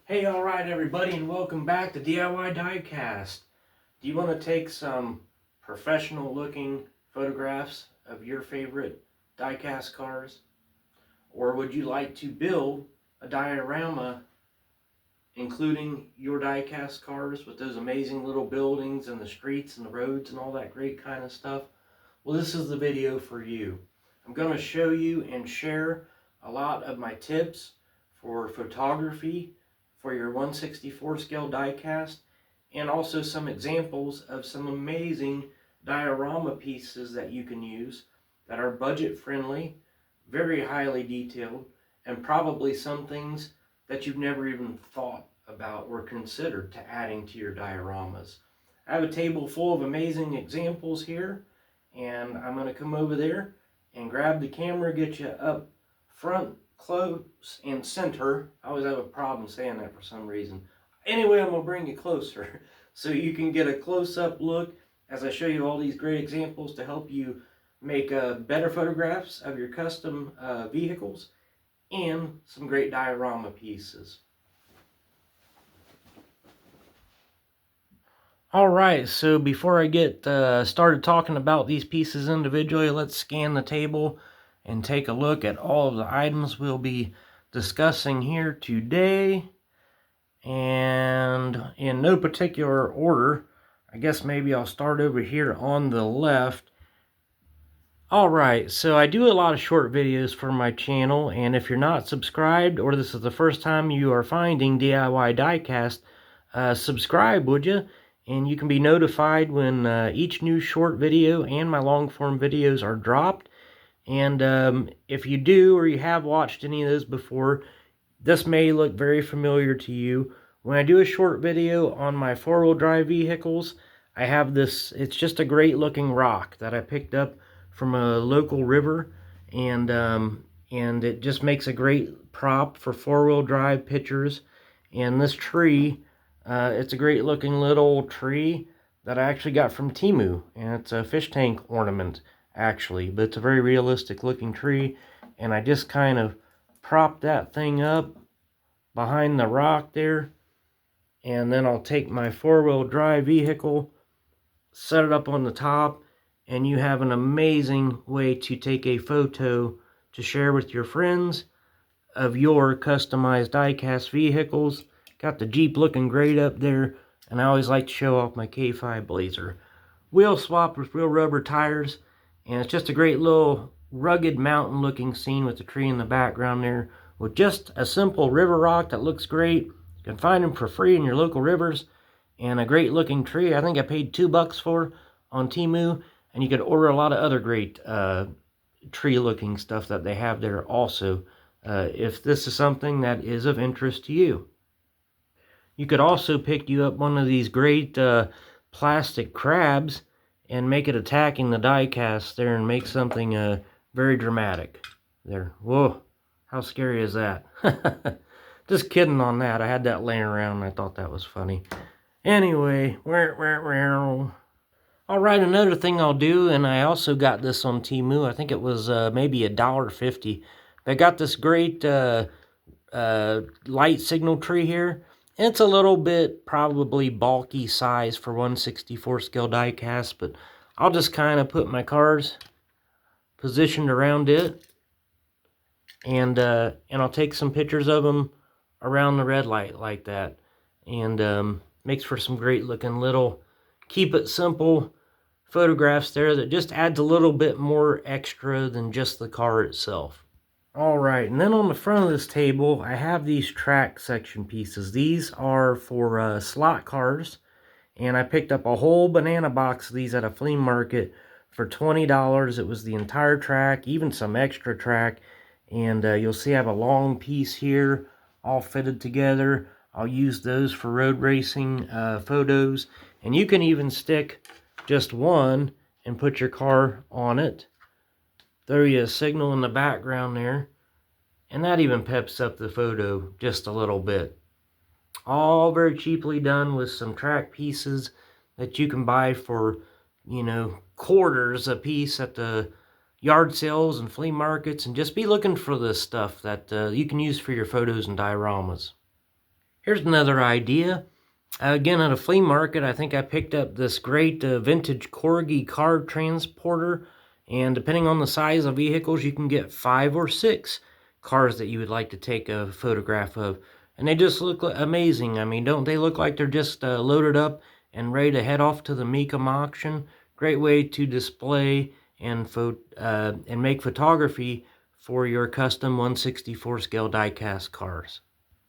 Hey, alright everybody, and welcome back to DIY Diecast. Do you want to take some professional looking photographs of your favorite diecast cars? Or would you like to build a diorama including your diecast cars with those amazing little buildings and the streets and the roads and all that great kind of stuff? Well, this is the video for you. I'm going to show you and share a lot of my tips for photography for your 1/64 scale diecast, and also some examples of some amazing diorama pieces that you can use that are budget friendly, very highly detailed, and probably some things that you've never even thought about or considered to adding to your dioramas. I have a table full of amazing examples here, and I'm going to come over there and grab the camera, get you up front, close, and center. I always have a problem saying that for some reason. Anyway, I'm going to bring you closer so you can get a close-up look as I show you all these great examples to help you make better photographs of your custom vehicles and some great diorama pieces. Alright, so before I get started talking about these pieces individually, let's scan the table and take a look at all of the items we'll be discussing here today. And in no particular order, I guess maybe I'll start over here on the left. Alright, so I do a lot of short videos for my channel, and if you're not subscribed or this is the first time you are finding DIY Diecast, subscribe, would you? And you can be notified when each new short video and my long form videos are dropped. And if you do or you have watched any of those before, this may look very familiar to you. When I do a short video on my four-wheel drive vehicles, I have this, it's just a great looking rock that I picked up from a local river, and it just makes a great prop for four-wheel drive pictures. And this tree, it's a great looking little tree that I actually got from Temu, and it's a fish tank ornament actually, but it's a very realistic looking tree, and I just kind of prop that thing up behind the rock there, and then I'll take my four-wheel drive vehicle, set it up on the top, and you have an amazing way to take a photo to share with your friends of your customized diecast vehicles. Got the Jeep looking great up there, and I always like to show off my K5 Blazer. Wheel swapped with real rubber tires, and it's just a great little rugged mountain looking scene with the tree in the background there, with just a simple river rock that looks great. You can find them for free in your local rivers, and a great looking tree I think I paid $2 for on Temu, and you could order a lot of other great tree looking stuff that they have there also, if this is something that is of interest to you. You could also pick you up one of these great plastic crabs and make it attacking the diecast there and make something very dramatic there. Whoa, how scary is that? Just kidding on that. I had that laying around and I thought that was funny. Anyway, alright, another thing I'll do, and I also got this on Temu, I think it was maybe $1.50. I got this great light signal tree here. It's a little bit probably bulky size for 1/64 scale diecast, but I'll just kind of put my cars positioned around it, and I'll take some pictures of them around the red light like that, and makes for some great looking little keep it simple photographs there that just adds a little bit more extra than just the car itself. Alright, and then on the front of this table, I have these track section pieces. These are for slot cars, and I picked up a whole banana box of these at a flea market for $20. It was the entire track, even some extra track, and you'll see I have a long piece here, all fitted together. I'll use those for road racing photos, and you can even stick just one and put your car on it. Throw you a signal in the background there, and that even peps up the photo just a little bit. All very cheaply done with some track pieces that you can buy for, you know, quarters a piece at the yard sales and flea markets, and just be looking for the stuff that you can use for your photos and dioramas. Here's another idea. Again, at a flea market, I think I picked up this great vintage Corgi car transporter. And depending on the size of vehicles, you can get 5 or 6 cars that you would like to take a photograph of. And they just look amazing. I mean, don't they look like they're just loaded up and ready to head off to the Mecum auction? Great way to display and make photography for your custom 1/64 scale diecast cars.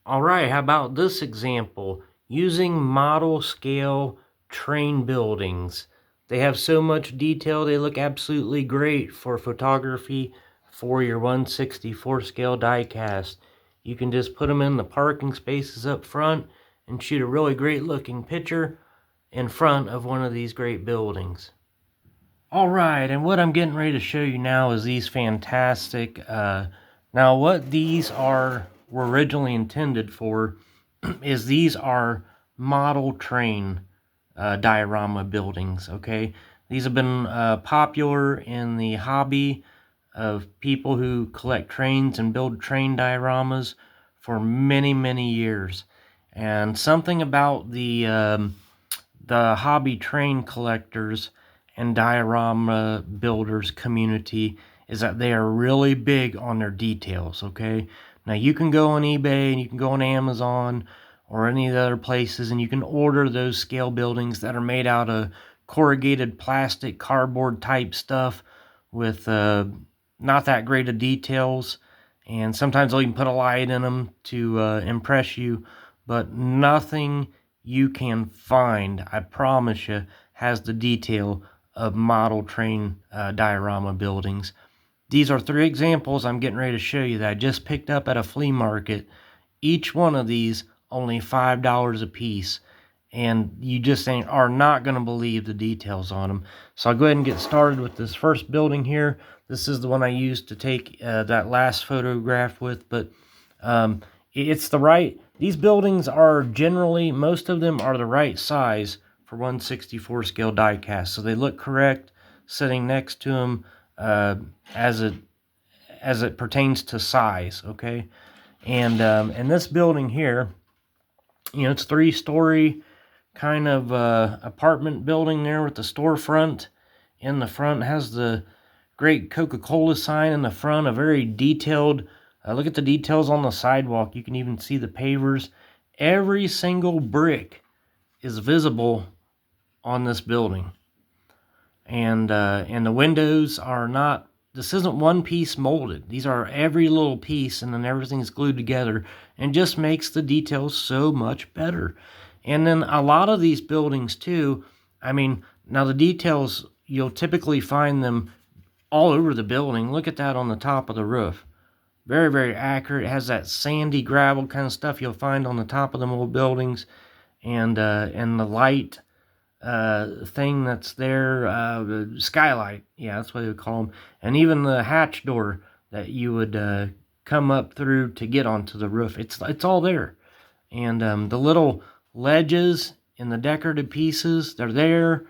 All right, how about this example? Using model scale train buildings. They have so much detail, they look absolutely great for photography for your 1/64 scale diecast. You can just put them in the parking spaces up front and shoot a really great looking picture in front of one of these great buildings. All right, and what I'm getting ready to show you now is these fantastic, now what these were originally intended for is these are model train diorama buildings, okay? These have been popular in the hobby of people who collect trains and build train dioramas for many, many years. And something about the hobby train collectors and diorama builders community is that they are really big on their details, okay? Now you can go on eBay and you can go on Amazon or any of the other places and you can order those scale buildings that are made out of corrugated plastic, cardboard type stuff with not that great of details. And sometimes they'll even put a light in them to impress you, but nothing you can find, I promise you, has the detail of model train diorama buildings. These are 3 examples I'm getting ready to show you that I just picked up at a flea market. Each one of these only $5 a piece, and you just are not going to believe the details on them. So I'll go ahead and get started with this first building here. This is the one I used to take that last photograph with, but it's the right, these buildings are generally, most of them are the right size for 1/64 scale diecast, so they look correct sitting next to them as it pertains to size, okay? And this building here, you know, it's 3-story kind of apartment building there with the storefront in the front. It has the great Coca-Cola sign in the front, a very detailed, look at the details on the sidewalk. You can even see the pavers. Every single brick is visible on this building. And the windows are not, this isn't one piece molded. These are every little piece, and then everything's glued together, and just makes the details so much better. And then a lot of these buildings too, I mean, now the details, you'll typically find them all over the building. Look at that on the top of the roof. Very, very accurate. It has that sandy gravel kind of stuff you'll find on the top of them old buildings. And the light thing that's there, the skylight, yeah, that's what they would call them. And even the hatch door that you would come up through to get onto the roof. It's all there. And the little ledges and the decorative pieces, they're there.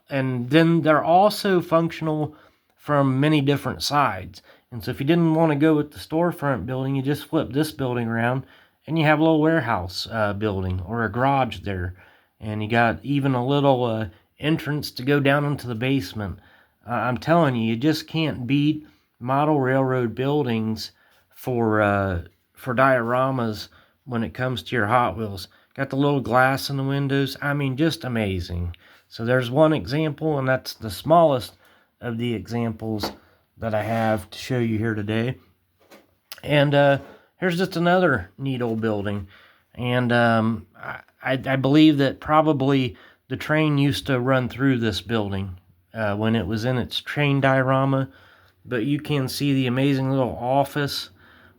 And then they're also functional from many different sides. And so if you didn't want to go with the storefront building, you just flip this building around and you have a little warehouse building or a garage there. And you got even a little entrance to go down into the basement. I'm telling you, you just can't beat model railroad buildings for dioramas when it comes to your Hot Wheels. Got the little glass in the windows. I mean, just amazing. So there's one example, and that's the smallest of the examples that I have to show you here today. And here's just another neat old building. And I believe that probably the train used to run through this building when it was in its train diorama. But you can see the amazing little office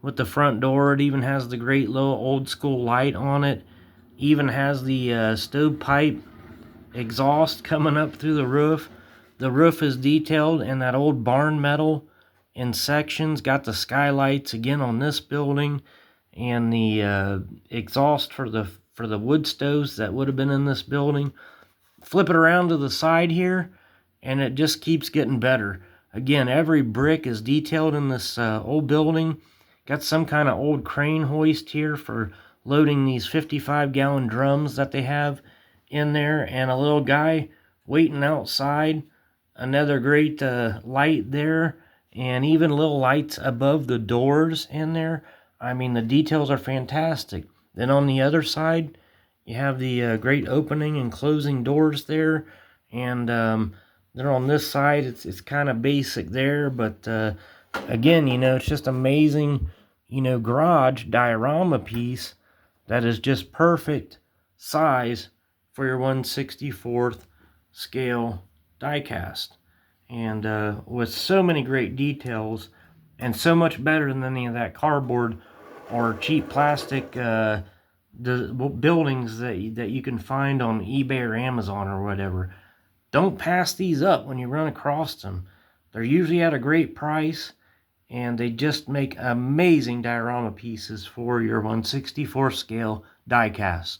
with the front door. It even has the great little old school light on it. Even has the stovepipe exhaust coming up through the roof. The roof is detailed in that old barn metal in sections. Got the skylights again on this building, and the exhaust for the wood stoves that would have been in this building. Flip it around to the side here, and it just keeps getting better. Again, every brick is detailed in this old building. Got some kind of old crane hoist here for loading these 55-gallon drums that they have in there, and a little guy waiting outside. Another great light there, and even little lights above the doors in there. I mean, the details are fantastic. Then on the other side, you have the great opening and closing doors there, and then on this side, it's kind of basic there, but again, you know, it's just amazing, you know, garage diorama piece that is just perfect size for your 1/64th scale diecast, and with so many great details, and so much better than any of that cardboard or cheap plastic the buildings that you can find on eBay or Amazon or whatever. Don't pass these up when you run across them. They're usually at a great price, and they just make amazing diorama pieces for your 1/64 scale diecast.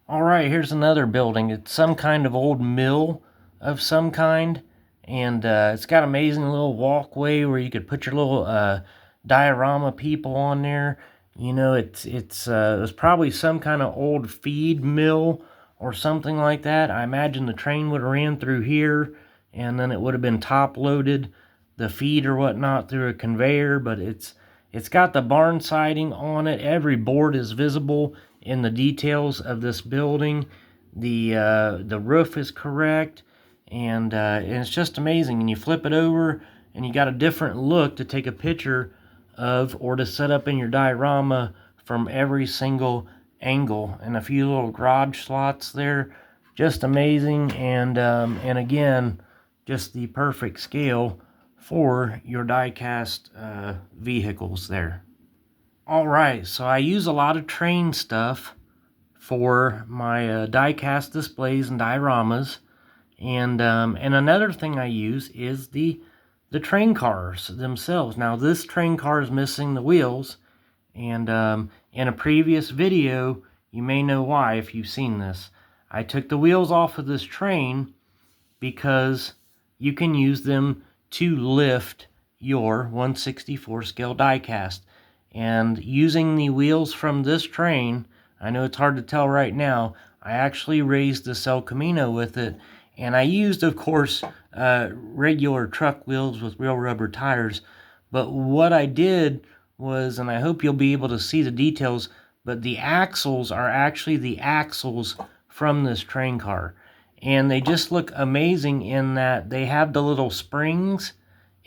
Alright, here's another building. It's some kind of old mill of some kind, and it's got amazing little walkway where you could put your little diorama people on there. You know, it was probably some kind of old feed mill or something like that. I imagine the train would have ran through here, and then it would have been top loaded, the feed or whatnot, through a conveyor. But it's got the barn siding on it. Every board is visible in the details of this building. The roof is correct, and it's just amazing. And you flip it over, and you got a different look to take a picture of or to set up in your diorama from every single angle, and a few little garage slots there. Just amazing, and again, just the perfect scale for your diecast vehicles there. Alright, so I use a lot of train stuff for my diecast displays and dioramas, and another thing I use is the train cars themselves. Now, this train car is missing the wheels, and in a previous video, you may know why if you've seen this. I took the wheels off of this train because you can use them to lift your 1/64 scale diecast. And using the wheels from this train, I know it's hard to tell right now, I actually raised the El Camino with it, and I used, of course, regular truck wheels with real rubber tires. But what I did was, and I hope you'll be able to see the details, but the axles are actually the axles from this train car. And they just look amazing in that they have the little springs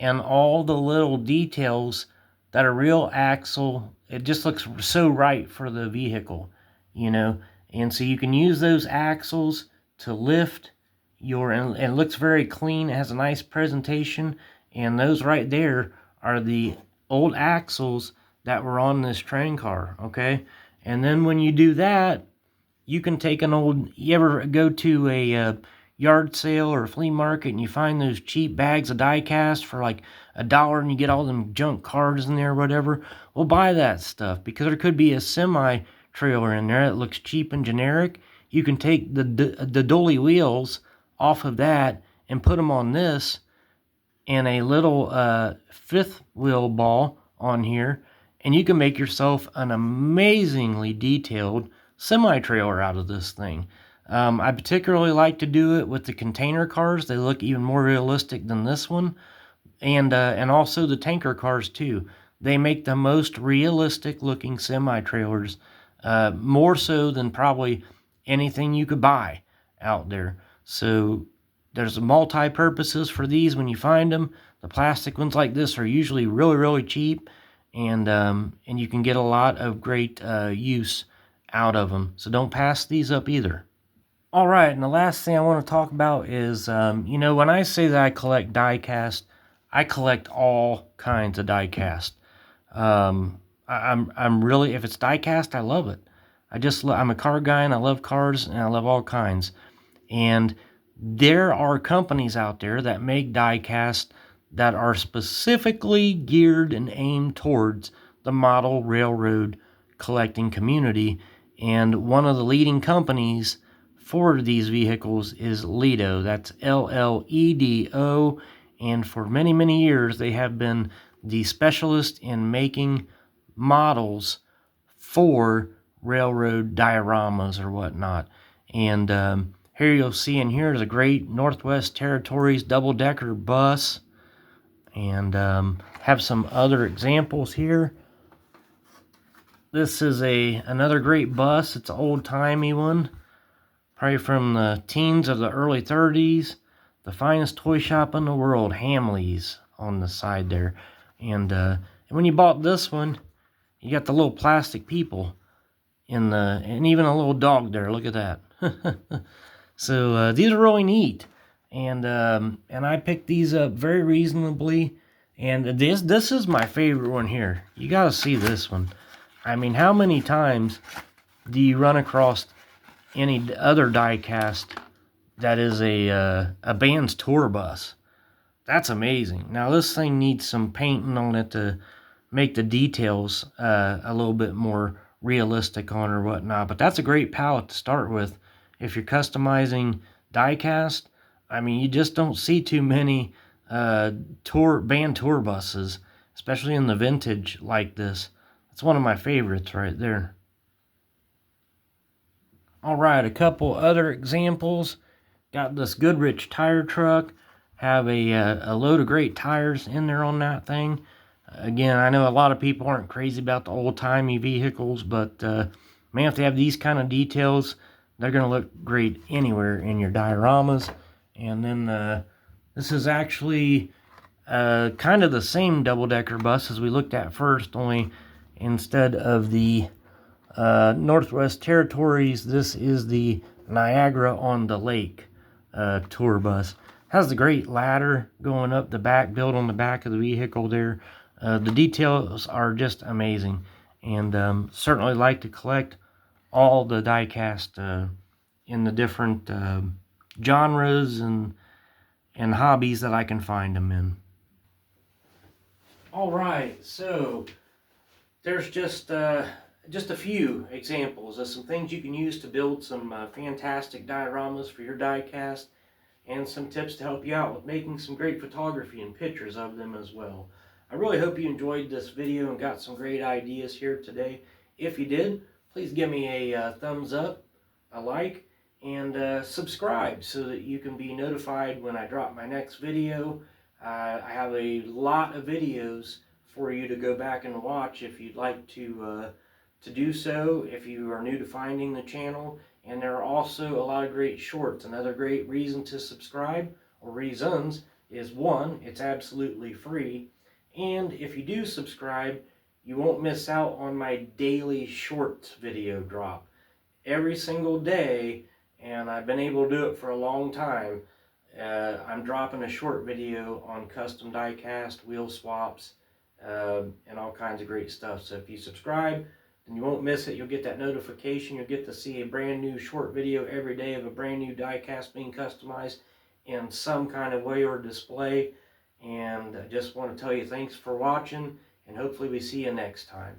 and all the little details that a real axle. It just looks so right for the vehicle, you know. And so you can use those axles to lift your, and it looks very clean. It has a nice presentation, and those right there are the old axles that were on this train car, okay? And then when you do that, you can take an old, you ever go to a yard sale or a flea market and you find those cheap bags of die-cast for like $1 and you get all them junk cars in there or whatever? Well, buy that stuff, because there could be a semi trailer in there that looks cheap and generic. You can take the dolly wheels off of that and put them on this, and a little fifth wheel ball on here, and you can make yourself an amazingly detailed semi-trailer out of this thing. I particularly like to do it with the container cars. They look even more realistic than this one, and also the tanker cars too. They make the most realistic looking semi-trailers, more so than probably anything you could buy out there. So there's multi-purposes for these when you find them. The plastic ones like this are usually really, really cheap, and you can get a lot of great use out of them. So don't pass these up either. Alright, and the last thing I want to talk about is, you know, when I say that I collect die-cast, I collect all kinds of die-cast. I'm really, if it's die-cast, I love it. I'm a car guy, and I love cars, and I love all kinds. And there are companies out there that make die-cast that are specifically geared and aimed towards the model railroad collecting community. And one of the leading companies for these vehicles is Ledo. That's L-L-E-D-O. And for many, many years, they have been the specialist in making models for railroad dioramas or whatnot. And here you'll see in here is a great Northwest Territories double-decker bus. And have some other examples here. This is another great bus. It's an old-timey one, probably from the teens of the early 30s. The finest toy shop in the world, Hamley's, on the side there. And when you bought this one, you got the little plastic people and even a little dog there. Look at that. So these are really neat, and I picked these up very reasonably. And this is my favorite one here. You got to see this one. I mean, how many times do you run across any other diecast that is a band's tour bus? That's amazing. Now this thing needs some painting on it to make the details a little bit more realistic on or whatnot. But that's a great palette to start with if you're customizing diecast. I mean, you just don't see too many band tour buses, especially in the vintage like this. It's one of my favorites right there. All right, a couple other examples. Got this Goodrich tire truck. Have a load of great tires in there on that thing. Again, I know a lot of people aren't crazy about the old-timey vehicles, but man, if they have these kind of details, they're going to look great anywhere in your dioramas. And then this is actually kind of the same double-decker bus as we looked at first, only instead of the Northwest Territories, this is the Niagara on the Lake tour bus. Has the great ladder going up the back, built on the back of the vehicle there. The details are just amazing, and certainly like to collect all the diecast in the different genres and hobbies that I can find them in. All right, so there's just a few examples of some things you can use to build some fantastic dioramas for your diecast, and some tips to help you out with making some great photography and pictures of them as well. I really hope you enjoyed this video and got some great ideas here today. If you did, please give me a thumbs up, a like, and subscribe so that you can be notified when I drop my next video. I have a lot of videos for you to go back and watch if you'd like to do so, if you are new to finding the channel. And there are also a lot of great shorts. Another great reason to subscribe, or reasons, is one, it's absolutely free. And if you do subscribe, you won't miss out on my daily shorts video drop. Every single day, and I've been able to do it for a long time, I'm dropping a short video on custom diecast, wheel swaps, and all kinds of great stuff. So if you subscribe, then you won't miss it. You'll get that notification. You'll get to see a brand new short video every day of a brand new diecast being customized in some kind of way or display. And I just want to tell you thanks for watching, and hopefully we see you next time.